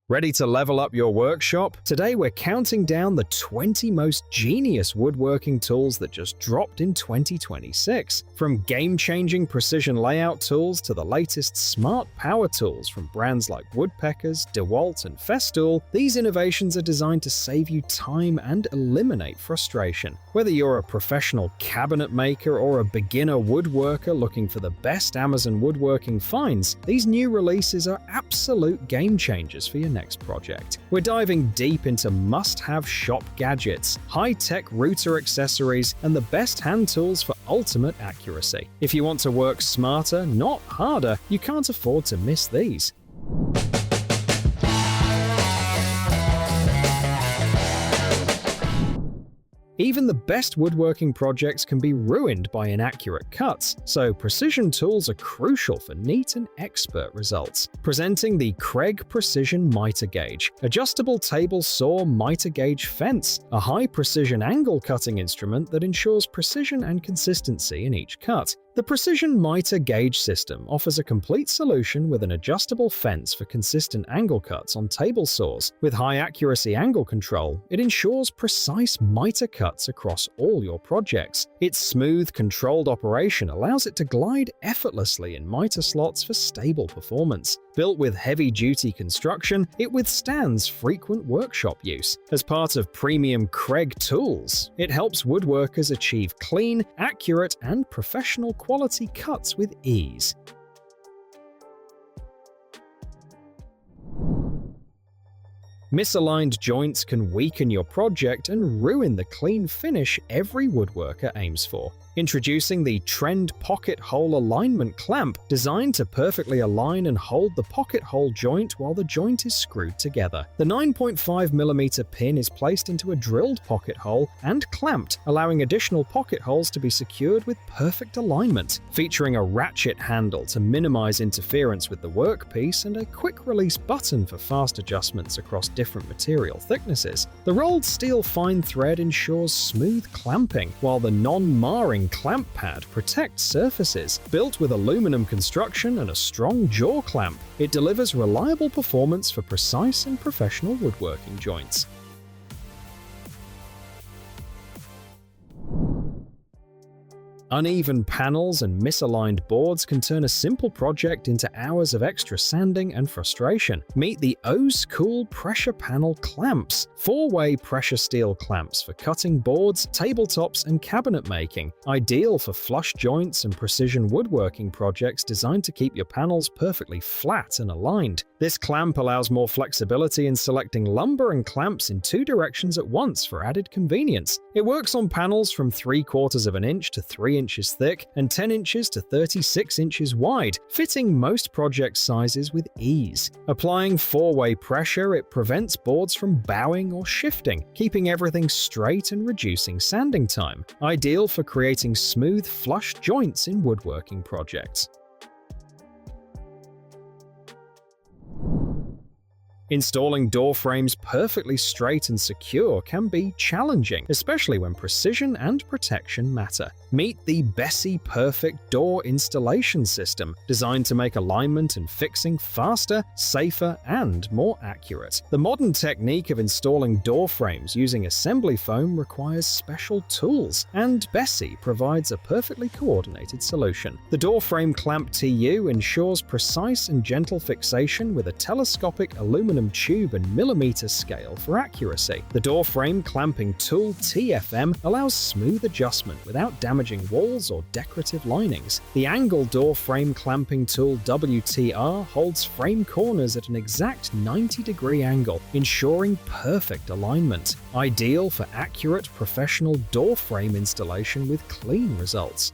Ready to level up your workshop? Today we're counting down the 20 most genius woodworking tools that just dropped in 2026. From game-changing precision layout tools to the latest smart power tools from brands like Woodpeckers, DeWalt, and Festool, these innovations are designed to save you time and eliminate frustration. Whether you're a professional cabinet maker or a beginner woodworker looking for the best Amazon woodworking finds, these new releases are absolute game changers for your next project. We're diving deep into must-have shop gadgets, high-tech router accessories, and the best hand tools for ultimate accuracy. If you want to work smarter, not harder, you can't afford to miss these. Even the best woodworking projects can be ruined by inaccurate cuts, so precision tools are crucial for neat and expert results. Presenting the Kreg Precision Miter Gauge, adjustable table saw miter gauge fence, a high-precision angle cutting instrument that ensures precision and consistency in each cut. The Precision Miter Gauge system offers a complete solution with an adjustable fence for consistent angle cuts on table saws. With high-accuracy angle control, it ensures precise miter cuts across all your projects. Its smooth, controlled operation allows it to glide effortlessly in miter slots for stable performance. Built with heavy-duty construction, it withstands frequent workshop use. As part of premium Kreg tools, it helps woodworkers achieve clean, accurate, and professional quality cuts with ease. Misaligned joints can weaken your project and ruin the clean finish every woodworker aims for. Introducing the Trend Pocket Hole Alignment Clamp, designed to perfectly align and hold the pocket hole joint while the joint is screwed together. The 9.5mm pin is placed into a drilled pocket hole and clamped, allowing additional pocket holes to be secured with perfect alignment. Featuring a ratchet handle to minimize interference with the workpiece and a quick-release button for fast adjustments across different material thicknesses, the rolled steel fine thread ensures smooth clamping, while the non-marring clamp pad protects surfaces. Built with aluminum construction and a strong jaw clamp, it delivers reliable performance for precise and professional woodworking joints. Uneven panels and misaligned boards can turn a simple project into hours of extra sanding and frustration. Meet the Cool Pressure Panel Clamps, 4-way pressure steel clamps for cutting boards, tabletops, and cabinet making. Ideal for flush joints and precision woodworking projects designed to keep your panels perfectly flat and aligned. This clamp allows more flexibility in selecting lumber and clamps in 2 directions at once for added convenience. It works on panels from 3/4 of an inch to 3 inches thick and 10 inches to 36 inches wide, fitting most project sizes with ease. Applying 4-way pressure, it prevents boards from bowing or shifting, keeping everything straight and reducing sanding time. Ideal for creating smooth, flush joints in woodworking projects. Installing door frames perfectly straight and secure can be challenging, especially when precision and protection matter. Meet the Bessey Perfect Door Installation System, designed to make alignment and fixing faster, safer, and more accurate. The modern technique of installing door frames using assembly foam requires special tools, and Bessey provides a perfectly coordinated solution. The door frame clamp TU ensures precise and gentle fixation with a telescopic aluminum tube and millimeter scale for accuracy. The door frame clamping tool TFM allows smooth adjustment without damaging walls or decorative linings. The angle door frame clamping tool WTR holds frame corners at an exact 90-degree angle, ensuring perfect alignment. Ideal for accurate professional door frame installation with clean results.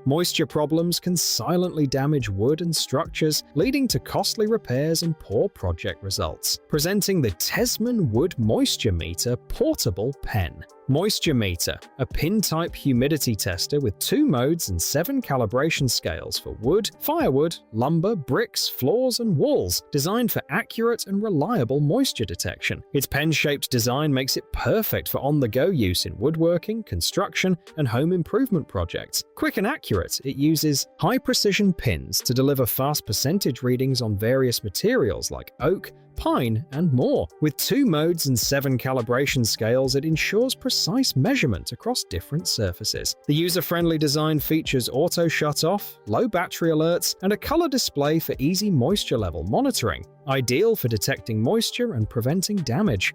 Moisture problems can silently damage wood and structures, leading to costly repairs and poor project results. Presenting the Tesmen Wood Moisture Meter Portable Pen. Moisture meter, a pin-type humidity tester with 2 modes and 7 calibration scales for wood, firewood, lumber, bricks, floors, and walls, designed for accurate and reliable moisture detection. Its pen-shaped design makes it perfect for on-the-go use in woodworking, construction, and home improvement projects. Quick and accurate, it uses high-precision pins to deliver fast percentage readings on various materials like oak, pine, and more. With 2 modes and 7 calibration scales, it ensures precise measurement across different surfaces. The user-friendly design features auto shut-off, low battery alerts, and a color display for easy moisture level monitoring, ideal for detecting moisture and preventing damage.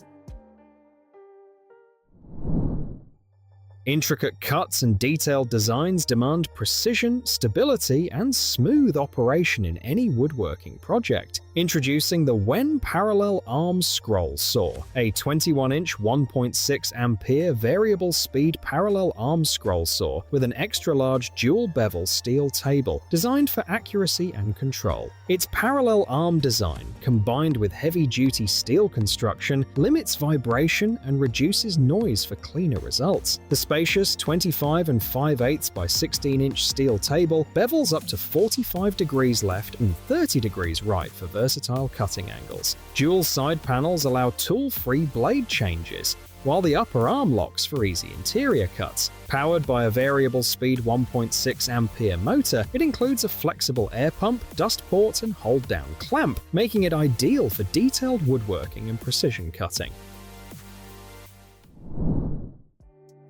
Intricate cuts and detailed designs demand precision, stability, and smooth operation in any woodworking project. Introducing the Wen Parallel Arm Scroll Saw, a 21-inch 1.6 ampere variable speed parallel arm scroll saw with an extra-large dual-bevel steel table, designed for accuracy and control. Its parallel arm design, combined with heavy-duty steel construction, limits vibration and reduces noise for cleaner results. The spacious 25 5/8 by 16-inch steel table bevels up to 45 degrees left and 30 degrees right for versatile cutting angles. Dual side panels allow tool-free blade changes, while the upper arm locks for easy interior cuts. Powered by a variable speed 1.6 ampere motor, it includes a flexible air pump, dust port, and hold-down clamp, making it ideal for detailed woodworking and precision cutting.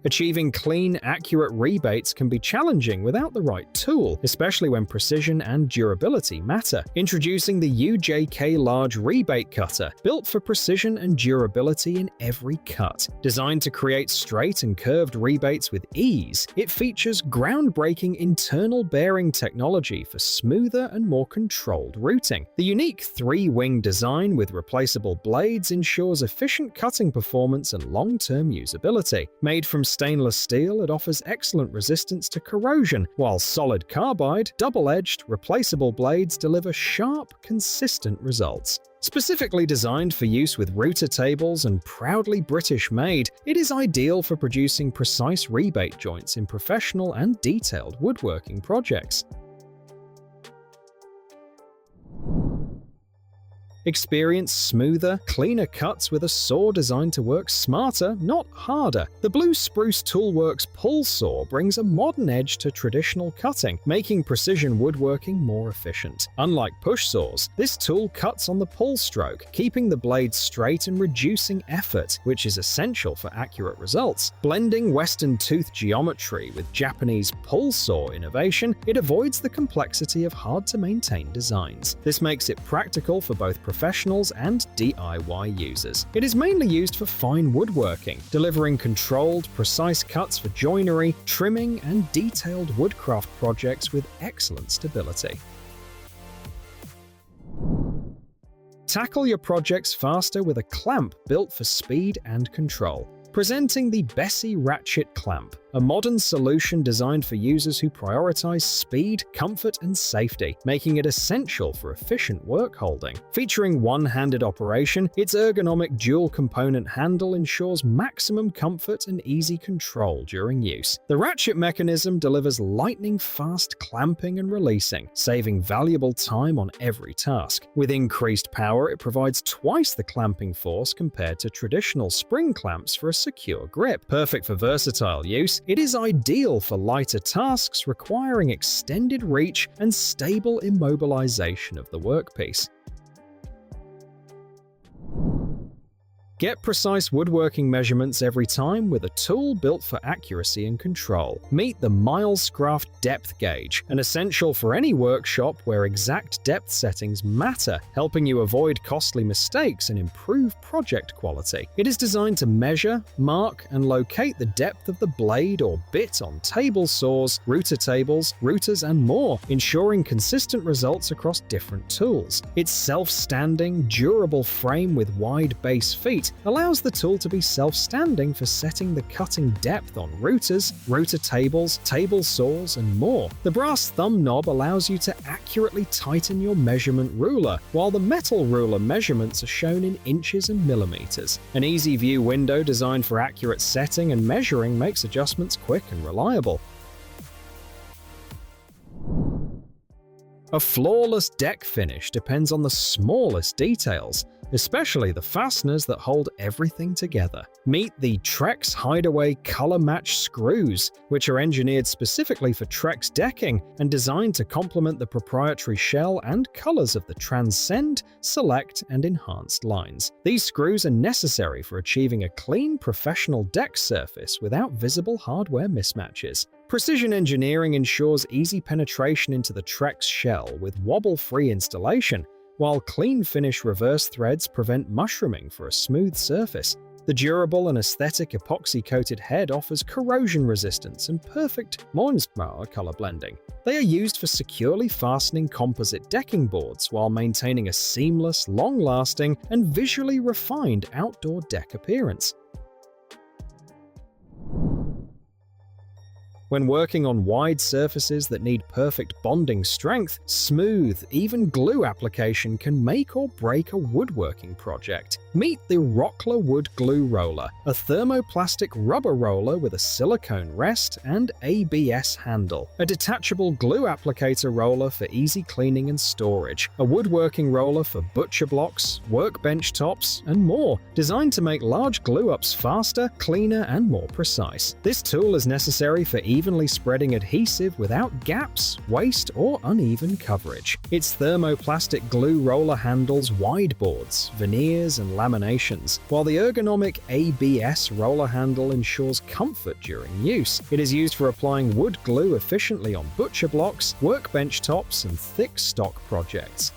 Achieving clean, accurate rebates can be challenging without the right tool, especially when precision and durability matter. Introducing the UJK Large Rebate Cutter, built for precision and durability in every cut. Designed to create straight and curved rebates with ease, it features groundbreaking internal bearing technology for smoother and more controlled routing. The unique 3-wing design with replaceable blades ensures efficient cutting performance and long-term usability. Made from stainless steel, it offers excellent resistance to corrosion, while solid carbide, double-edged, replaceable blades deliver sharp, consistent results. Specifically designed for use with router tables and proudly British-made, it is ideal for producing precise rebate joints in professional and detailed woodworking projects. Experience smoother, cleaner cuts with a saw designed to work smarter, not harder. The blue Spruce Toolworks pull saw brings a modern edge to traditional cutting, making precision woodworking more efficient. Unlike push saws, this tool cuts on the pull stroke, keeping the blade straight and reducing effort, which is essential for accurate results. Blending Western tooth geometry with Japanese pull saw innovation, it avoids the complexity of hard-to-maintain designs. This makes it practical for both professionals and DIY users. It is mainly used for fine woodworking, delivering controlled, precise cuts for joinery, trimming, and detailed woodcraft projects with excellent stability. Tackle your projects faster with a clamp built for speed and control. Presenting the Bessey Ratchet Clamp, a modern solution designed for users who prioritize speed, comfort, and safety, making it essential for efficient work holding. Featuring one-handed operation, its ergonomic dual-component handle ensures maximum comfort and easy control during use. The ratchet mechanism delivers lightning-fast clamping and releasing, saving valuable time on every task. With increased power, it provides twice the clamping force compared to traditional spring clamps for a secure grip. Perfect for versatile use, it is ideal for lighter tasks requiring extended reach and stable immobilization of the workpiece. Get precise woodworking measurements every time with a tool built for accuracy and control. Meet the Milescraft Depth Gauge, an essential for any workshop where exact depth settings matter, helping you avoid costly mistakes and improve project quality. It is designed to measure, mark, and locate the depth of the blade or bit on table saws, router tables, routers, and more, ensuring consistent results across different tools. Its self-standing, durable frame with wide base feet height allows the tool to be self-standing for setting the cutting depth on routers, router tables, table saws, and more. The brass thumb knob allows you to accurately tighten your measurement ruler, while the metal ruler measurements are shown in inches and millimeters. An easy view window designed for accurate setting and measuring makes adjustments quick and reliable. A flawless deck finish depends on the smallest details, especially the fasteners that hold everything together. Meet the Trex Hideaway color match screws, which are engineered specifically for Trex decking and designed to complement the proprietary shell and colors of the Transcend, Select, and Enhanced lines. These screws are necessary for achieving a clean, professional deck surface without visible hardware mismatches. Precision engineering ensures easy penetration into the Trex shell with wobble-free installation, while clean finish reverse threads prevent mushrooming for a smooth surface. The durable and aesthetic epoxy-coated head offers corrosion resistance and perfect Milescraft color blending. They are used for securely fastening composite decking boards while maintaining a seamless, long-lasting, and visually refined outdoor deck appearance. When working on wide surfaces that need perfect bonding strength, smooth, even glue application can make or break a woodworking project. Meet the Rockler Wood Glue Roller, a thermoplastic rubber roller with a silicone rest and ABS handle. A detachable glue applicator roller for easy cleaning and storage. A woodworking roller for butcher blocks, workbench tops, and more, designed to make large glue-ups faster, cleaner, and more precise. This tool is necessary for evenly spreading adhesive without gaps, waste, or uneven coverage. Its thermoplastic glue roller handles wide boards, veneers, and laminations, while the ergonomic ABS roller handle ensures comfort during use. It is used for applying wood glue efficiently on butcher blocks, workbench tops, and thick stock projects.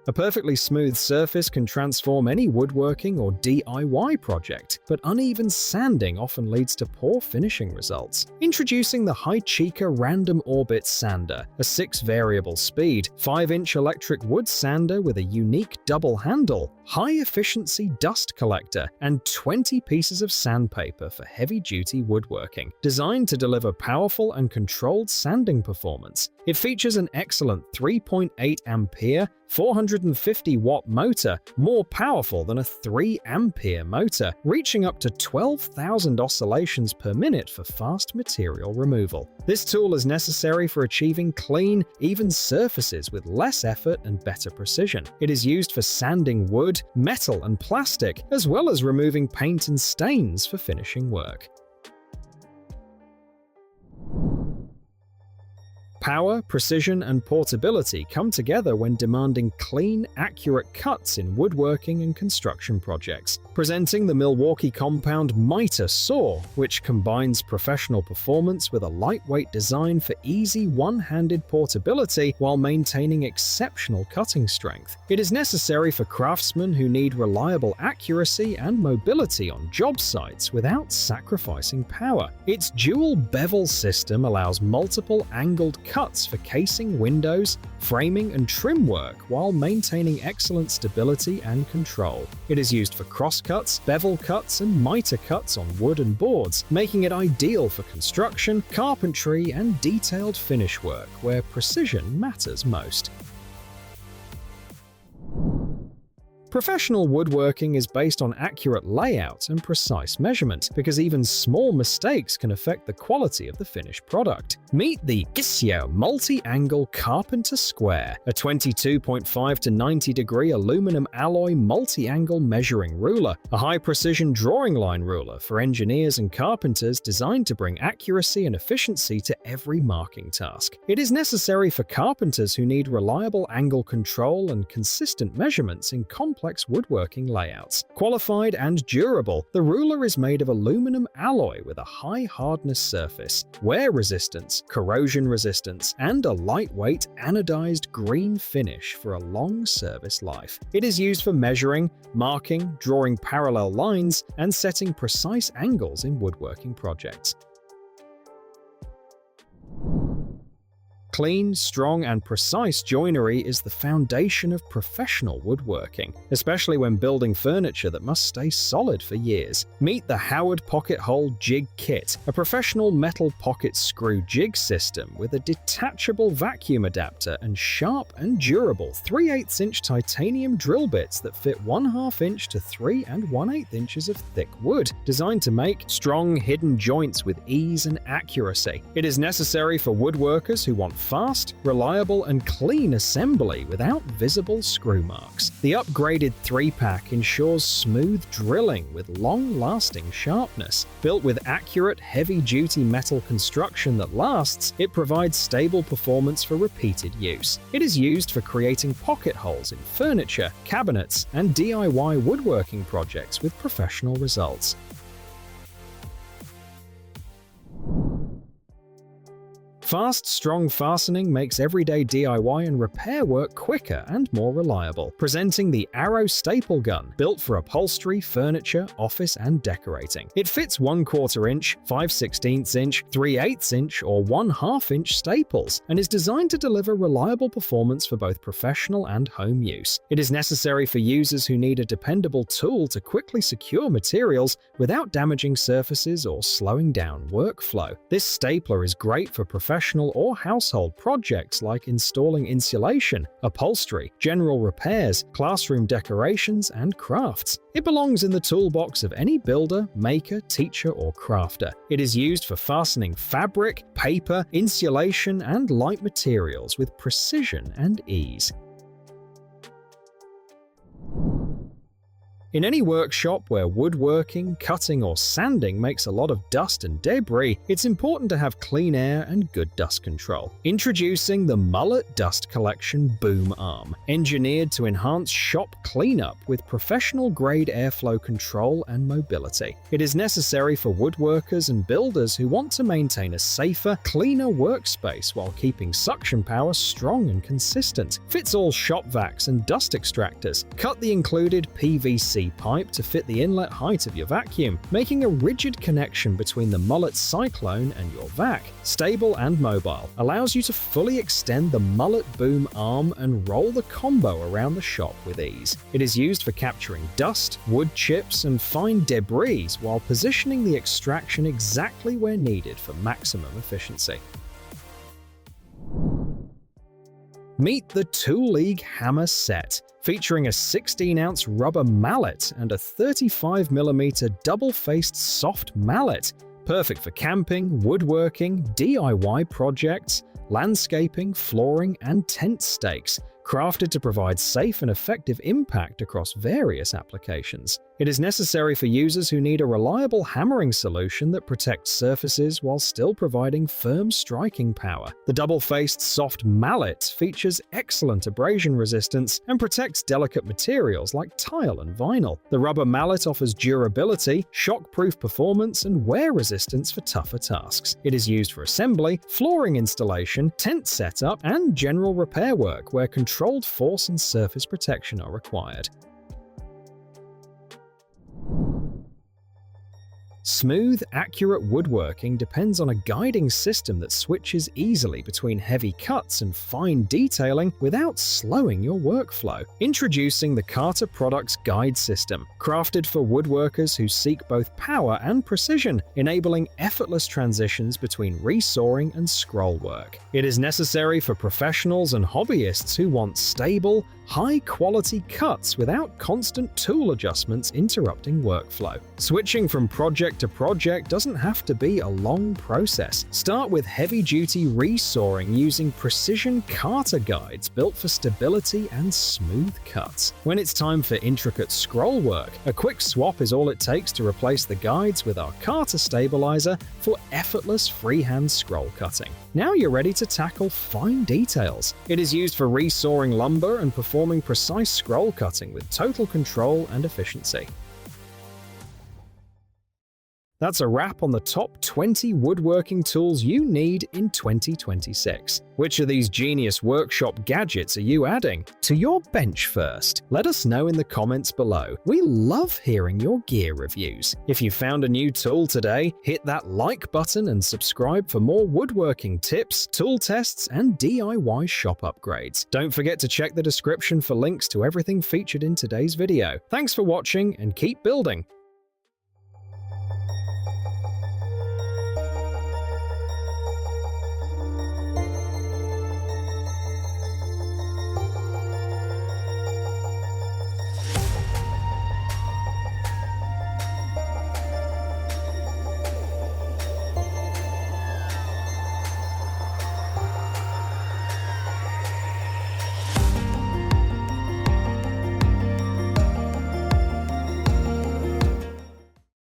A perfectly smooth surface can transform any woodworking or DIY project, but uneven sanding often leads to poor finishing results. Introducing the Hychika Random Orbit Sander, a 6-variable speed, 5-inch electric wood sander with a unique double handle, high-efficiency dust collector, and 20 pieces of sandpaper for heavy-duty woodworking, designed to deliver powerful and controlled sanding performance. It features an excellent 3.8 ampere, 450-watt motor, more powerful than a 3-ampere motor, reaching up to 12,000 oscillations per minute for fast material removal. This tool is necessary for achieving clean, even surfaces with less effort and better precision. It is used for sanding wood, metal, and plastic, as well as removing paint and stains for finishing work. Power, precision, and portability come together when demanding clean, accurate cuts in woodworking and construction projects. Presenting the Milwaukee compound Miter saw, which combines professional performance with a lightweight design for easy one-handed portability while maintaining exceptional cutting strength. It is necessary for craftsmen who need reliable accuracy and mobility on job sites without sacrificing power. Its dual bevel system allows multiple angled cuts for casing, windows, framing, and trim work while maintaining excellent stability and control. It is used for crosscuts, bevel cuts, and miter cuts on wood and boards, making it ideal for construction, carpentry, and detailed finish work where precision matters most. Professional woodworking is based on accurate layout and precise measurement, because even small mistakes can affect the quality of the finished product. Meet the Ccieao Multi-Angle Carpenter Square, a 22.5 to 90 degree aluminum alloy multi-angle measuring ruler, a high-precision drawing line ruler for engineers and carpenters designed to bring accuracy and efficiency to every marking task. It is necessary for carpenters who need reliable angle control and consistent measurements in complex woodworking layouts. Qualified and durable, the ruler is made of aluminum alloy with a high hardness surface, wear resistance, corrosion resistance, and a lightweight anodized green finish for a long service life. It is used for measuring, marking, drawing parallel lines, and setting precise angles in woodworking projects. Clean, strong, and precise joinery is the foundation of professional woodworking, especially when building furniture that must stay solid for years. Meet the Howod Pocket Hole Jig Kit, a professional metal pocket screw jig system with a detachable vacuum adapter and sharp and durable 3/8-inch titanium drill bits that fit 1/2 inch to 3 1/8 inches of thick wood, designed to make strong hidden joints with ease and accuracy. It is necessary for woodworkers who want fast, reliable, and clean assembly without visible screw marks. The upgraded 3-pack ensures smooth drilling with long-lasting sharpness. Built with accurate, heavy-duty metal construction that lasts, it provides stable performance for repeated use. It is used for creating pocket holes in furniture, cabinets, and DIY woodworking projects with professional results. Fast, strong fastening makes everyday DIY and repair work quicker and more reliable, presenting the Arrow staple gun, built for upholstery, furniture, office, and decorating. It fits 1/4 inch, 5/16 inch, 3/8 inch, or 1/2 inch staples, and is designed to deliver reliable performance for both professional and home use. It is necessary for users who need a dependable tool to quickly secure materials without damaging surfaces or slowing down workflow. This stapler is great for professional or household projects like installing insulation, upholstery, general repairs, classroom decorations, and crafts. It belongs in the toolbox of any builder, maker, teacher, or crafter. It is used for fastening fabric, paper, insulation, and light materials with precision and ease. In any workshop where woodworking, cutting, or sanding makes a lot of dust and debris, it's important to have clean air and good dust control. Introducing the Mullet Dust Collection Boom Arm, engineered to enhance shop cleanup with professional-grade airflow control and mobility. It is necessary for woodworkers and builders who want to maintain a safer, cleaner workspace while keeping suction power strong and consistent. Fits all shop vacs and dust extractors. Cut the included PVC pipe to fit the inlet height of your vacuum, making a rigid connection between the Mullet Cyclone and your vac. Stable and mobile, allows you to fully extend the Mullet Boom Arm and roll the combo around the shop with ease. It is used for capturing dust, wood chips, and fine debris while positioning the extraction exactly where needed for maximum efficiency. Meet the Tooleague Hammer Set, featuring a 16-ounce rubber mallet and a 35mm double-faced soft mallet, perfect for camping, woodworking, DIY projects, landscaping, flooring, and tent stakes, crafted to provide safe and effective impact across various applications. It is necessary for users who need a reliable hammering solution that protects surfaces while still providing firm striking power. The double-faced soft mallet features excellent abrasion resistance and protects delicate materials like tile and vinyl. The rubber mallet offers durability, shock-proof performance, and wear resistance for tougher tasks. It is used for assembly, flooring installation, tent setup, and general repair work where controlled force and surface protection are required. Smooth, accurate woodworking depends on a guiding system that switches easily between heavy cuts and fine detailing without slowing your workflow. Introducing the Carter Products Guide System, crafted for woodworkers who seek both power and precision, enabling effortless transitions between resawing and scroll work. It is necessary for professionals and hobbyists who want stable, high-quality cuts without constant tool adjustments interrupting workflow. Switching from project to project doesn't have to be a long process. Start with heavy-duty resawing using precision Carter guides built for stability and smooth cuts. When it's time for intricate scroll work, a quick swap is all it takes to replace the guides with our Carter stabilizer for effortless freehand scroll cutting. Now you're ready to tackle fine details. It is used for resawing lumber and performing precise scroll cutting with total control and efficiency. That's a wrap on the top 20 woodworking tools you need in 2026. Which of these genius workshop gadgets are you adding to your bench first? Let us know in the comments below. We love hearing your gear reviews. If you found a new tool today, hit that like button and subscribe for more woodworking tips, tool tests, and DIY shop upgrades. Don't forget to check the description for links to everything featured in today's video. Thanks for watching and keep building.